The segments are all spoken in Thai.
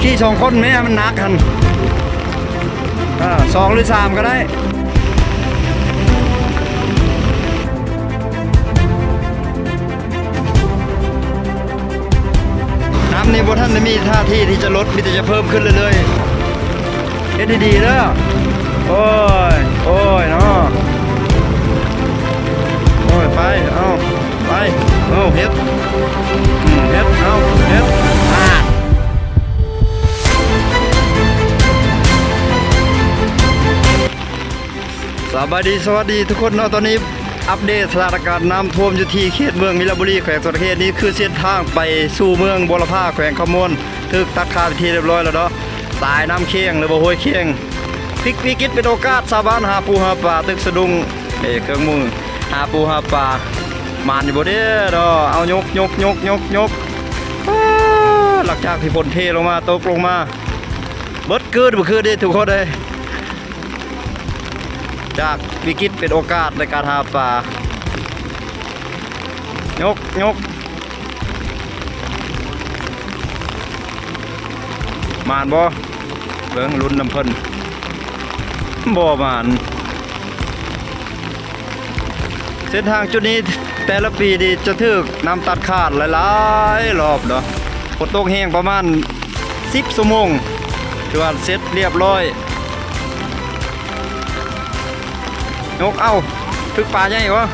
ขี่2 คนไหมมันหนักกัน2 หรือ 3ก็ได้น้ำนี่บนท่านมีท่าที่ที่จะลดมีแต่จะเพิ่มขึ้นเรื่อยๆเฮ็ดดีๆเด้อโอ้ยเนาะโอ้ยไปเอาไปเอาเฮ็ดเอาเฮ็ดสวัสดีทุกคนเนาะตอนนี้อัปเดตสถานการณ์น้ำท่วมอยู่ที่เขตเมืองมิลบุรีแขวงสุรเขตนี้คือเส้นทางไปสู่เมืองบัวลำพาแขวงขมวนถึกตัดขาดไปทีเรียบร้อยแล้วเนาะสายน้ำเคียงหรือว่าห้วยเคียงพลิกวิกฤตเป็นโอกาสชาวบ้านหาปูหาปลาตึกสะดุ้งเครื่องมือหาปูหาปลามานอยู่บ่เด้อเนาะเอายกหลังจากที่ฝนเทลงมาตกลงมาเบิดคืนบ่คืนเด้ทุกคนเลยจากวิกฤตเป็นโอกาสในการหาปลายกมานบ่เบิ่งลุ้นน้ำเพิ่นบ่มานเส้นทางจุดนี้แต่ละปีนี่จะถึกน้ำตัดขาดหลายๆรอบเนาะฝนตกแห้งประมาณ10 ชั่วโมงถือว่าเสร็จเรียบร้อยยกเอาถึกปลาใหญ่กว่า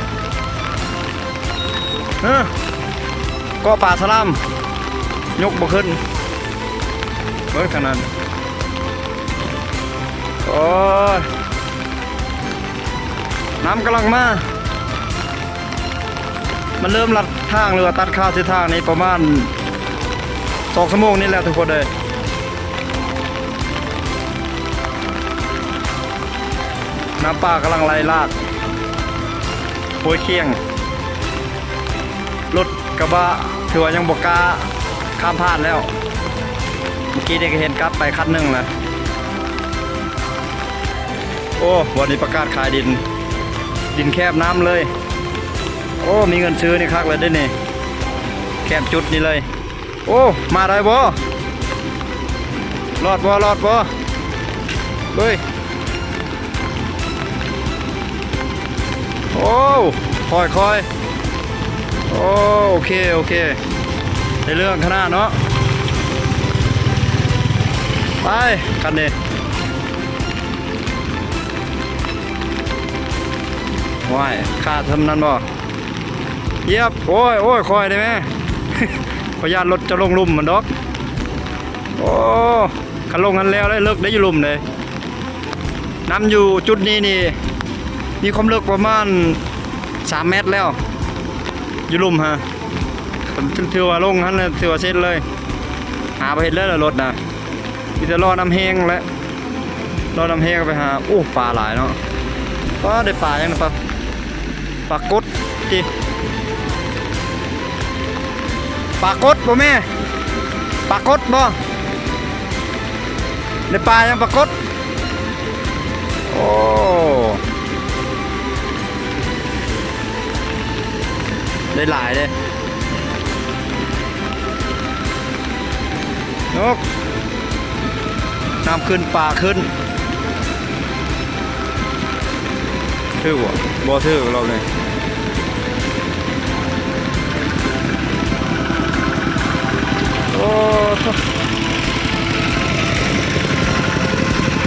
ก็ปลาสลามยกบ่ขึ้นเบิ่งขนาดโอ้ยน้ำกำลังมามันเริ่มลัดทางหรือว่าตัดขาดเส้นทางนี้ประมาณ2 ชั่วโมงนี่แหละทุกคนเลยน้ำป่ากำลังไหลลากห้วยเคียงรถกระบะถือว่ายังบกกล้าข้ามผ่านแล้วเมื่อกี้ได้เห็นกลับไปคันหนึ่งนะโอ้วันนี้ประกาศขายดินแคบน้ำเลยโอ้มีเงินซื้อนี่คักเลยได้นี่แคบจุดนี่เลยโอ้มาได้บ่รอดบ่เฮ้ยโอ้ค่อยโอเคในเรื่องขนาดเนาะไปกันดิว้ายขาดทำนั้นบ่เยียบโอ้ยคอยได้ไหม ขออนุญาตรถจะลงลุ่มมันดอกโอ้ขันลงกันแล้วได้เลิกได้อยู่ลุ่มเลยน้ำอยู่จุดนี้นี่มีความลึกประมาณ3 เมตรแล้วอยู่ลุ่มฮะถือว่าลงนั้นเลยถือว่าเสร็จเลยหาไปเห็นเลยรถนะมีแต่รอน้ำแห้งแล้วรอน้ำแห้งไปหาโอ้ปลาหลายเนาะก็ได้ปลายังนะปลากดจีปลากดบ่แม่ปลากดบ่ได้ปลายังปลากดโอ้ได้หลายเลยนกน้ำขึ้นปลาขึ้นถือบ่ถือเราเลยโอ้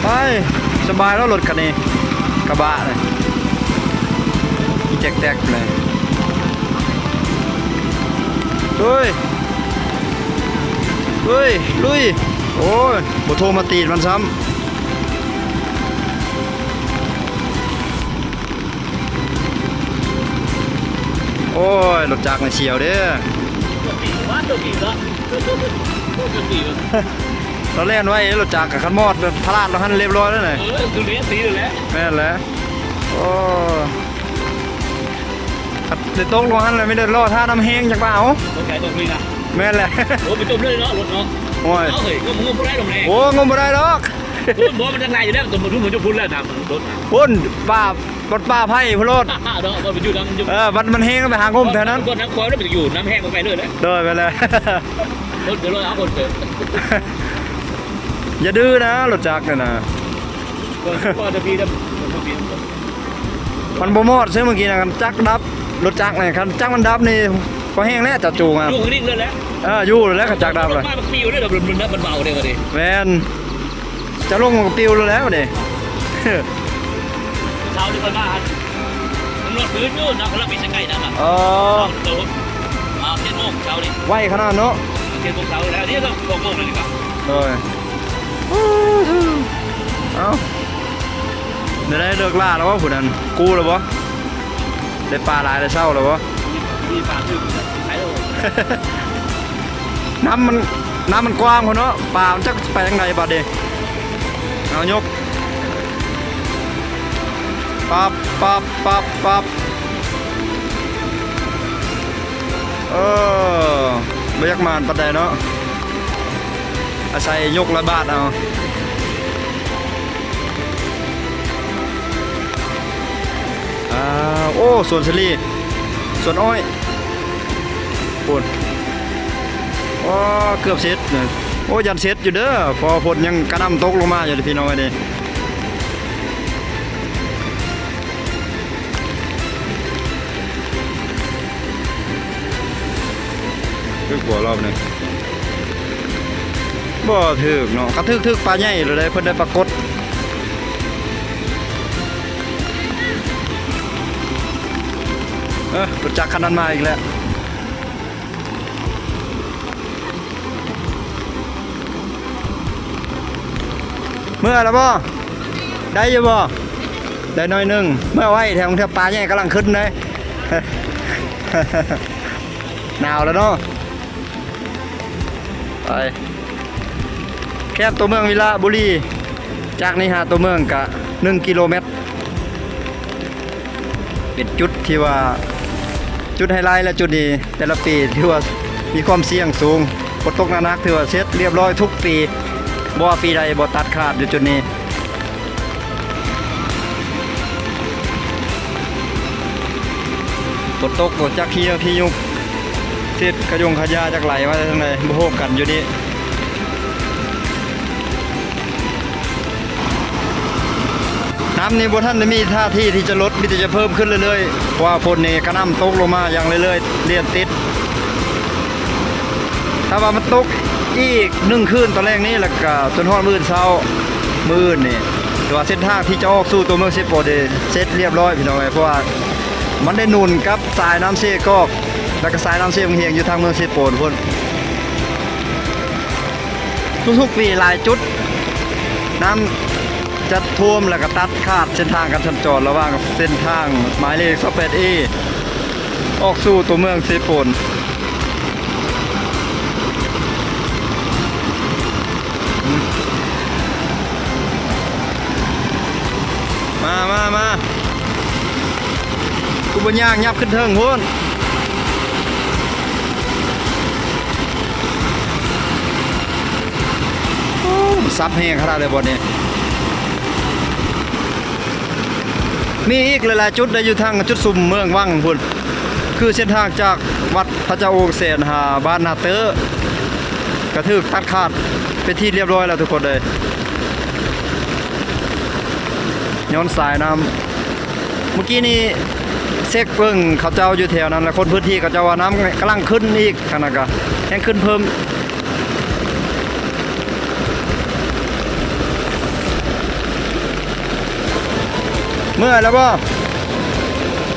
ไปสบายแล้วรถคันนี้กระบะเลยแจกเลยลุยโอ้ยบ่โทรมาตีมันซ้ำโอ้ยรถจักรมันเฉียวเด้อเราเล่นไว้รถจักรกับคันมอดพลาดเราหันเรียบร้อยแล้วไงคือเลี้ยสีเลยแหละแม่นแล้วโอ้เดี๋ยวตกลงหันเลยไม่ได้รอท่าน้ำแห้งจากเปล่าตกใจตกนี่นะแม่นแหละโอ้ไปจมเลยเนาะรถเนาะโอ้ยเฮ้ยก็งมไม่ได้หรอกเลยโอ้งมไม่ได้หรอกพุ่นบ่มันจะไงอยู่แล้วตัวมันทุ่มมันจะพุ่นแล้วนะรถพุ่นป้าไผ่พลดเนาะมันอยู่น้ำมันแห้งไปหางมแถวนั้นก็น้ำคอยแล้วมันอยู่น้ำแห้งไปเลยนะเดินไปเลยรถเดี๋ยวเราเอาคนเถอะโ อย่าดื้อนะรถจักรเนี่ยนะ ก็จะพีนะ มันบ่มอดใช่เมื่อกี้นะคันจักรดับรถจักรเนี่ยคันจักรมันดับนี่พอแห้งแล้วจัดจูงอ่ะ ลูกนิ่งเลยแล้ว อยู่แล้วคันจักรดับเลย มันปิวเลยมันเบาเลยวันนี้ แมนจะลงกับปิวแล้วเด้ เช้าที่คนมาตำรวจพื้นนู่นนะคนละปีสกายนะมา อ๋อ เติมเทียนโมงเช้านี้ ไวขนาดเนาะ เทียนโมงเช้าแล้วนี่ก็6 โมงเลยดีกว่า เลยเอาเดี๋ยวได้เลิกล่าแล้ววะผู้นั้นกู้แล้ววะได้ปลาหลายได้เศร้าแล้ววะ มีปลาถึงขายแล้ว น้ำมันกว้างคนเนาะปลามันจะไปยังไงบัดเดเอายกปับปับปับปับเบียกมานปัดใดเนาะอาศัยยกละบาทเอาโอ้สวนสลีสวนอ้อยปวดโอ้เกือบเสร็จเนี่ยโอ้ยันเสร็จอยู่เด้อพอฝนยังกระหน่ำตกลงมาอยู่พี่น้องไอ้นี่คือกลัวรอบหนึ่งบ่ถึกเนาะกระทึกปลาใหญ่เลยเพิ่นได้ปรากฏรถจักรคันนั้นมาอีกแล้วเมื่อแล้วบ่ได้อยู่บ่ได้น้อยหนึงเมื่อไว้แถวปลาใหญ่กำลังขึ้นเลย หนาวแล้วเนาะไปแคบตัวเมืองวิลาบุรีจากนี้หาตัวเมืองกะ1 กิโลเมตรเป็นจุดที่ว่าจุดไฮไลท์และจุดดีแต่ละปีที่ว่ามีความเสี่ยงสูงฝนตกหนักๆถือว่าเสร็จเรียบร้อยทุกปีบ่ว่าปีใดบ่ตัดขาดอยู่จุดนี้ฝนตกบ่จักเฮียที่ยุกเสร็จขยงขยะจากไหลมาทางไหนบ่โฮมกันอยู่นี่น้ำนี่บ่ท่านได้มีท่าที่ที่จะลดมีแต่จะเพิ่มขึ้นเรื่อยๆเพราะว่าฝนนี่กระหน่ำตกลงมาอย่างเรื่อยๆเรียนติดถ้าว่ามันตกอีก1 คืนตอนแรกนี้แล้วก็จนฮอดมื้อเช้ามื้อนี่แต่ว่าเส้นทางที่จะออกสู่ตัวเมืองเซโปเดเสร็จเรียบร้อยพี่น้องเอ้ยเพราะว่ามันได้หนุนกับสายน้ำเซกอกแล้วก็สายน้ำเซเฮียงอยู่ทางเมืองเซโปนพุ่นทุกๆปีหลายจุดน้ำจะท่วมแล้วก็ตัดขาดเส้นทางการสัญจรระหว่างเส้นทางหมายเลข28Aออกสู่ตัวเมืองเซโปนมากูบ่ย่างยับขึ้นเทิงพุ่นซับแห้งขนาดเลยบ่เนี่ยมีอีกหลายๆจุดได้อยู่ทางจุดซุ่มเมืองวังพุ่นคือเส้นทางจากวัดพระเจ้าโองเสนหาบ้านนาเตอร์กระทึกตัดขาดเป็นที่เรียบร้อยแล้วทุกคนเลยย้อนสายน้ำเมื่อกี้นี้เซ็กเพิ่งเขาเจ้าอยู่แถวนั้นแล้วคนพื้นที่เขาเจ้าว่าน้ำกำลังขึ้นอีกขนาดกะแห้งขึ้นเพิ่มเมื่อแล้วบ่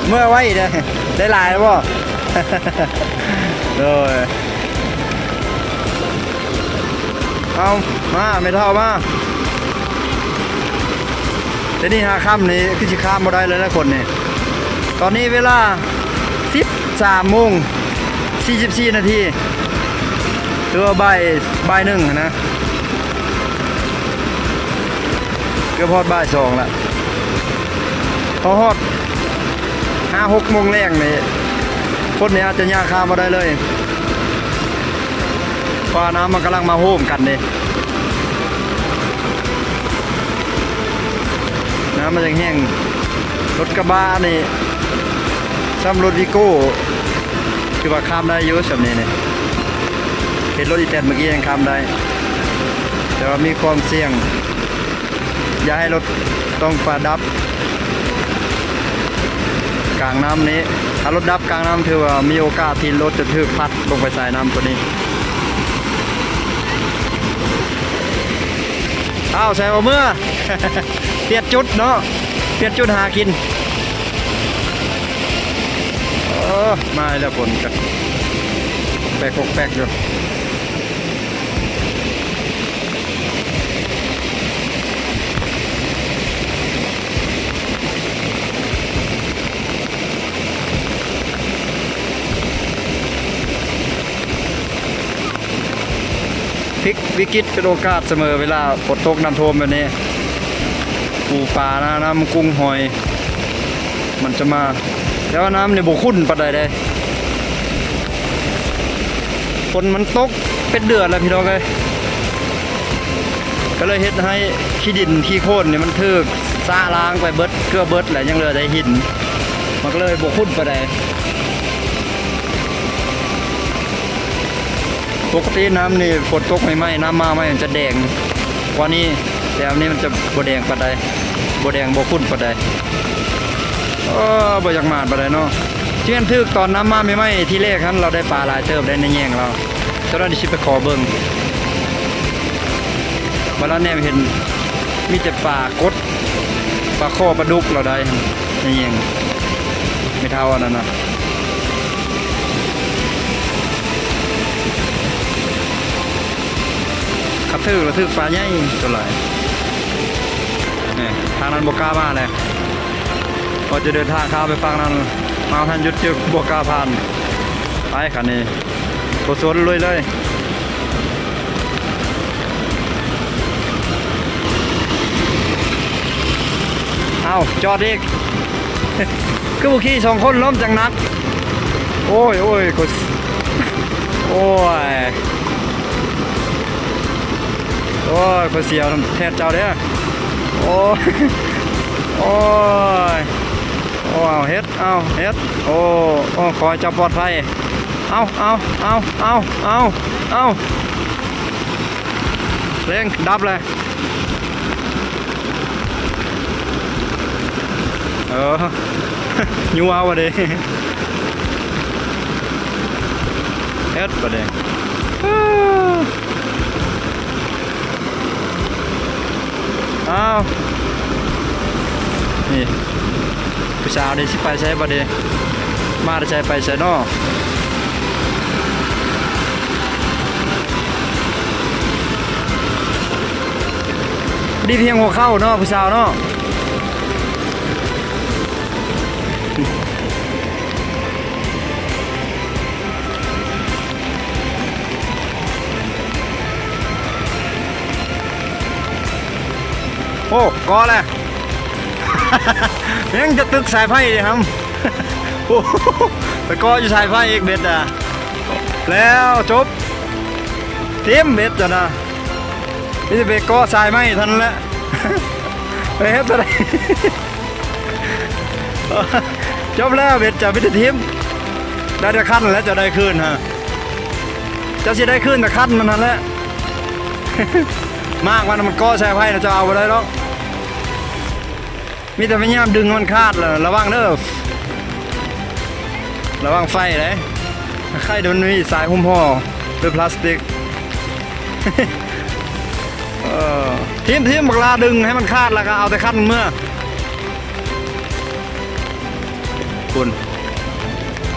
เมื่อไว้ได้หลายแล้วบ่เลยเอามาไม่เท่ามาแต่นี่หาค่ำนี่คือสิข้ามบ่ได้เลยนะคนนี่ตอนนี้เวลา 13:44 นาทีตัวบ่าย1นะเกือบฮอดบ่าย2แล้วพอฮอด 5-6 โมงแรงนี่คนนี้อาจจะย่างข้ามบ่ได้เลยเพราะน้ำมันกำลังมาโฮมกันนี่น้ำมันยังแห้งรถกระบะนี่ซ้ำรถวิโก้คือว่าข้ามได้เยอะสำนี้เนี่ยเห็นรถอีแตนเมื่อกี้ยังข้ามได้แต่ ว่ามีความเสี่ยงอย่าให้รถต้องประดับกลางน้ำนี้ถ้ารถดับกลางน้ำถือว่ามีโอกาสที่รถจะถูกพัดลงไปใส่น้ำตัวนี้อ้าวใส่เอาเมื่อ เปลี่ยนจุดเนาะเปลี่ยนจุดหากินมาแล้วฝนกันแปกแปกอยู่พลิกวิกฤตเป็นโอกาสเสมอเวลาฝนตกน้ำท่วมแบบนี้ปูปลาน้ำกุ้งหอยมันจะมาแล้วน้ำเนี่ยบุคุ้นปะใดได้ฝนมันตกเป็นเดือดแล้วพี่น้องเลยก็เลยเฮ็ดให้ขี้ดินขี้โคลนเนี่ยมันถึกซาล้างไปเบิดเกลือเบิดแหละยังเหลือแต่หินมันก็เลยบุคุ้นปะใดปกติน้ำนี่ฝนตกไม่น้ำมาไม่มันจะแดงกว่านี้แต่อันนี้มันจะบแดงปะใดบแดงบคุ้นปะใดบ่อยากมาปะใดเนาะที่มันทึกตอนน้ำมาไม่ที่แรกนั้นเราได้ปลาหลายเติบได้ในแย่งเราตอนนั้นดิฉันไปขอเบิ่งวันนั้นเนี่ยเห็นมีแต่ปลากดปลาข้อปลาดุกเราได้ในแย่งไม่เท่าอันนั้นนะขับระทึกปลาใหญ่ตัวไหลนี่ทางนั้นบกล้ามาเลยพอจะเดินทางข้ามไปฝั่งนั้นมาทันยุดจึกบกล้าผ่านไปคันนี้โคสวนลุยเลยเอาจอดอีก คือบุคีสองคนล้มจังนักโอ้ยโอ้ยโอ้ยโอ้ยเสียวแทนเจ้าเด้อโอ้ยโอ้ยโอ้เฮ็ดเอาเฮ็ดโอ้ขอให้เจ้าปลอดภัยเอาเร่งดับเลยยูเอาวะเด้เฮ็ดวะเด้อ้าวนี่ผู้สาวนี่สิไปใช้บ่เด้มาได้ใช้ไปใช้เนาะดีเพียงหัวเข้าเนาะผู้สาวเนาะโอ้กอเลยยังจะตึกสายไฟเลยครับโอ้ไปกออยู่สายไฟอีกเบ็ดอ่ะแล้วจบเต็มเบ็ดจ้ะนะนี่จะไปกอสายไหมทันแล้วไปเฮ็ดอะไรจบแล้วเบ็ดจะไปทีมได้แต่ขั้นแล้วจะได้คืนฮะจะสิได้คืนแต่ขั้นมันนั่นแหละมากมันกอสายไฟจะเอาไปได้หรอกมีแต่พยายามดึงมันคาดเลยระวังเด้อระวังไฟเลยไข่เดี๋ยวมันมีสายหุ้มห่อด้วยพลาสติกทีมบักลาดึงให้มันคาดแล้วก็เอาแต่คันเมื่อคุณ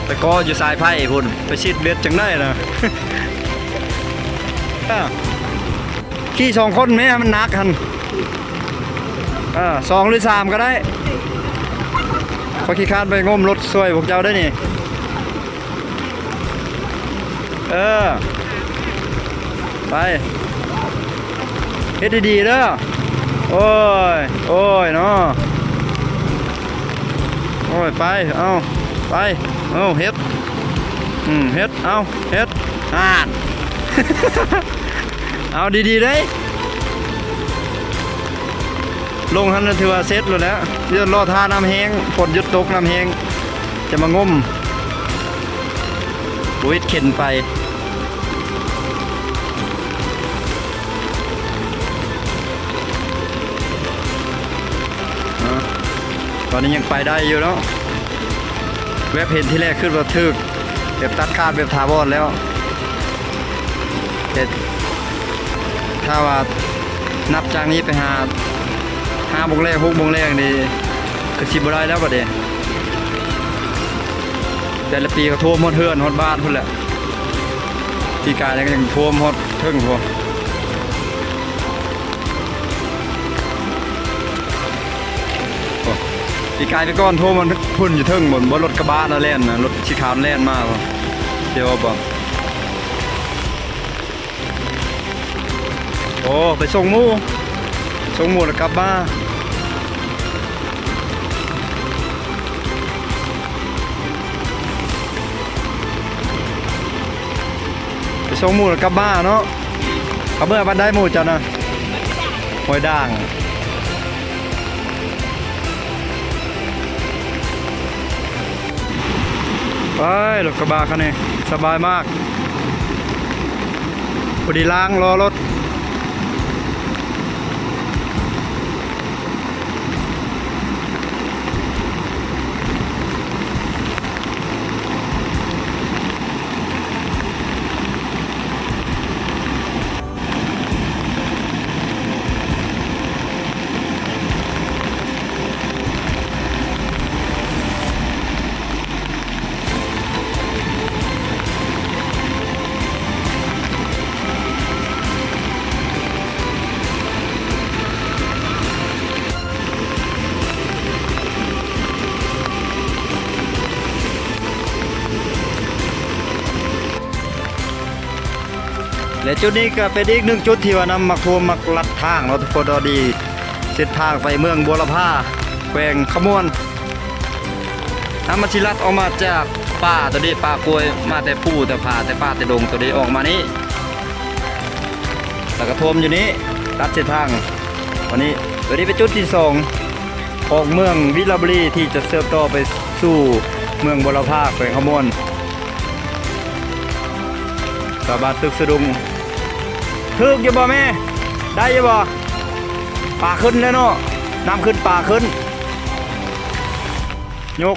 แต่ก็อยู่สายไฟคุณไปชิดเบ็ดจังได้นะขี่สองคนไหมมันนักกัน2 หรือ 3ก็ได้พอขี้คาดไปงมรถช่วยพวกเจ้าได้นี่ไปเฮ็ดดีๆเด้อโอ้ยเนาะโอ้ยไปเอาไปเอาเฮ็ดเฮ็ดเอาเฮ็ดเอาดีๆได้ลงทันถือว่าเซ็ตแล้วเดี๋ยวรอท่าน้ำแห้งฝนหยุดตกน้ำแห้งจะมางมวิทย์เข็นไป ตอนนี้ยังไปได้อยู่เนาะแวบเห็นที่แรกขึ้นว่าทึกแบบตัดขาดแบบถาวรแล้วแต่ถ้าว่านับจากนี้ไปหา5 โมงแรก6 โมงแรกนี่ก็สิบ่ได้แล้วบัดนี้แต่ละปีก็ท่วมฮอดเฮือนฮอดบ้านพุ่นแหละปีกายยังท่วมฮอดเทิงพุ่นปีกายไปก่อนท่วมมันพุ่นอยู่เทิงบนรถกระบะน่ะแล่นน่ะรถสีขาวแล่นมาพุ่นเดี๋ยวบ่โอ้ไปส่งหมูแล้วกลับบ้านไปส่งหมูแล้วกลับบ้านเนาะเขาเมื่อบันไดหมูจ้ะนะหอยด่างไปรถกระบะคันนี้สบายมากพอดีล้างรอรถและจุดนี้ก็เป็นอีกหนึ่งจุดที่ว่านำมักท่วมมักลัดทางเราทุกคนเราดีเส้นทางไปเมืองบัวลำพาแขวงขมวนน้ำมันชิลัดออกมาจากป่าตัวนี้ป่ากล้วยมาแต่ผู้แต่ผาแต่ป่าแต่ดงตัวนี้ออกมานี้แล้วก็ท่วมอยู่นี้ตัดเส้นทางวันนี้ตัวนี้เป็นจุดที่2ของเมืองวิลาบุรีที่จะเชื่อมต่อไปสู่เมืองบัวลำพาแขวงขมวนสาบานตึกสะดุงทึกอยู่บ่แม่ได้อยู่บ่ป่าขึ้นแล้วเนาะน้ำขึ้นป่าขึ้นยก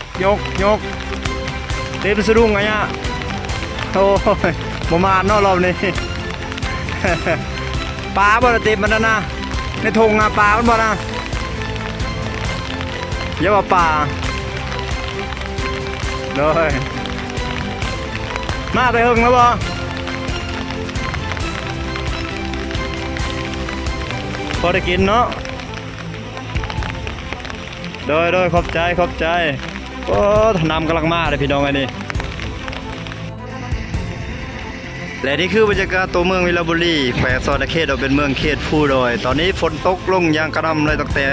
เต็มสะดุงไงเนี่ยโอ้ยประมาณเนาะรอบนี้ ปลาบ่ได้เต็มมันนะในทงอะปลามันบ่นะเยอะกว่าปลาเลยมาไปหึงแล้วบ่พอได้กินเนาะโดยขอบใจโอ้นำกำลังมาเลยพี่น้องไอ้นี่และนี่คือบรรยากาศตัวเมืองวิลาบุรีแขวงสอดเขตเราเป็นเมืองเขตผู้ดอยตอนนี้ฝนตกลงอย่างกระหน่ำเลยตั้งแต่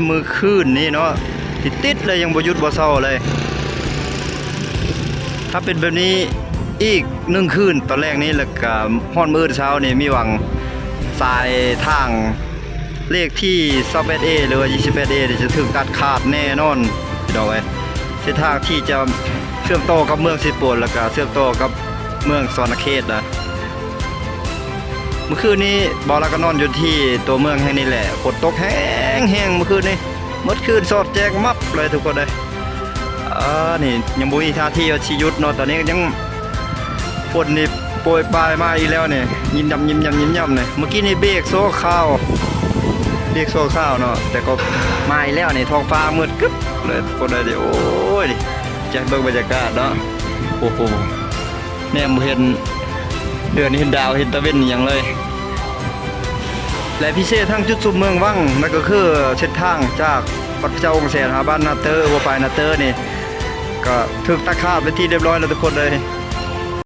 มื้อคืนนี้เนาะติดเลยยังบ่หยุดบ่เศร้าเลยถ้าเป็นแบบนี้อีก1 คืนตอนแรกนี้แล้วก็ฮ้อนมื้อเช้านี่มีหวังสายทางเลขที่ 21A หรือว่า 28A จะถึงตัดขาดแน่นอนพี่น้องเอ้ยเส้นทางที่จะเชื่อมต่อกับเมืองสิโปนแล้วก็เชื่อมต่อกับเมืองสอนเขตนะเมื่อคืนนี้บอลก็นอนอยู่ที่ตัวเมืองแห่งนี้แหละฝนตกแห้งเมื่อคืนนี้เมื่อคืนสอดแจงมับเลยทุกคนเลยนี่ยังบ่มีท่าทีว่าสิหยุดเนาะตอนนี้ยังฝนนี่โปรยปลายมาอีกแล้วนี่ยิ้มยำเนี่ยเมื่อกี้นี่เบรกโซ่ข้าวเนาะแต่ก็มาอีกแล้วนี่ท้องฟ้ามืดกึ๊บเลยทุกคนเลยโอ้ยจะเบิ่งบรรยากาศเนาะโอ้โหแน่บ่เห็นเดือนเห็นดาวเห็นตะเวนอย่างเลยและพิเศษทางจุดสุมเมืองวังนั่นก็คือเส้นทางจากวัดพระเจ้าองค์แสนหาบ้านนาเตอร์วัวปลายนาเตอร์นี่ก็ถึกตะขาบไปที่เรียบร้อยแล้วทุกคนเลย